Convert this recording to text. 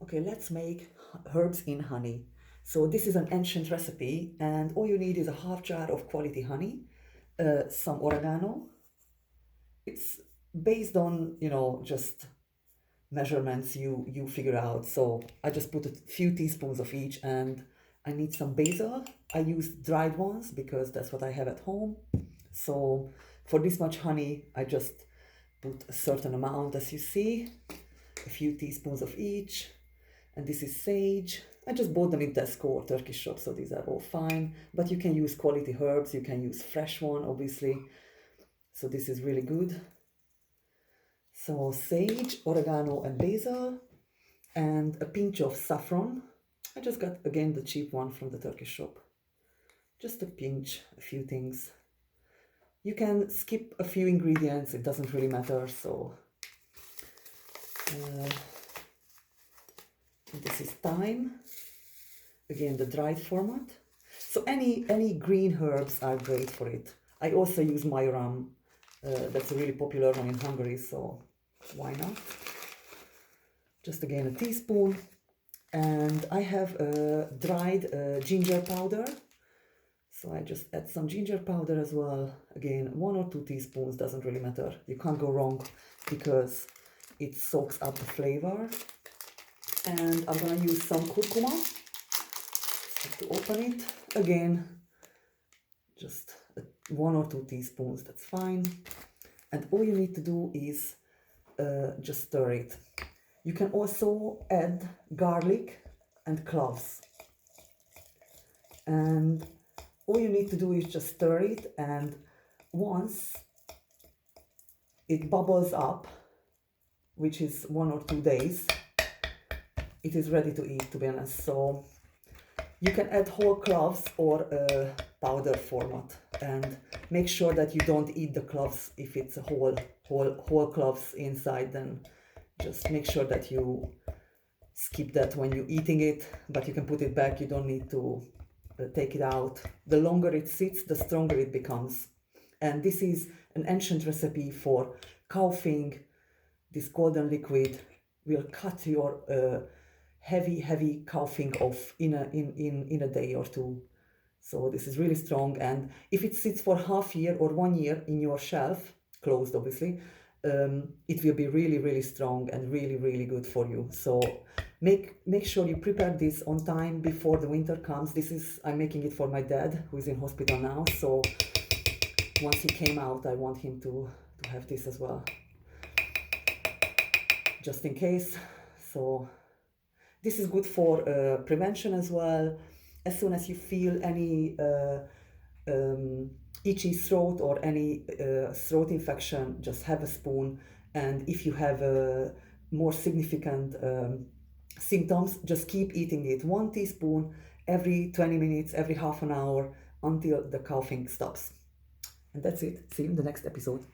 Okay, let's make herbs in honey. So this is an ancient recipe, and all you need is a half jar of quality honey, some oregano. It's based on, just measurements you figure out. So I just put a few teaspoons of each, and I need some basil. I use dried ones because that's what I have at home. So for this much honey, I just put a certain amount, as you see, a few teaspoons of each. And this is sage. I just bought them in Tesco or Turkish shop, so these are all fine. But you can use quality herbs, you can use fresh one, obviously. So this is really good. So sage, oregano, and basil, and a pinch of saffron. I just got, again, the cheap one from the Turkish shop. Just a pinch, a few things. You can skip a few ingredients, it doesn't really matter. So this is thyme, again the dried format. So any green herbs are great for it. I also use majoram. That's a really popular one in Hungary, so why not? Just again a teaspoon. And I have dried ginger powder. So I just add some ginger powder as well. Again, 1 or 2 teaspoons, doesn't really matter. You can't go wrong because it soaks up the flavor. And I'm gonna use some curcuma. So to open it, again, just 1 or 2 teaspoons, that's fine. And all you need to do is just stir it. You can also add garlic and cloves. And all you need to do is just stir it, and once it bubbles up, which is 1 or 2 days, it is ready to eat, to be honest. So you can add whole cloves or powder format, and make sure that you don't eat the cloves. If it's a whole cloves inside, then just make sure that you skip that when you're eating it, but you can put it back. You don't need to take it out. The longer it sits, the stronger it becomes. And this is an ancient recipe for coughing. This golden liquid will cut your heavy coughing off in a day or two. So this is really strong, and if it sits for half year or 1 year in your shelf, closed obviously, it will be really strong and really good for you. So make sure you prepare this on time before the winter comes. I'm making it for my dad, who is in hospital now. So once he came out, I want him to have this as well, just in case. So this is good for prevention as well. As soon as you feel any itchy throat or any throat infection, just have a spoon. And if you have more significant symptoms, just keep eating it. 1 teaspoon every 20 minutes, every half an hour, until the coughing stops. And that's it. See you in the next episode.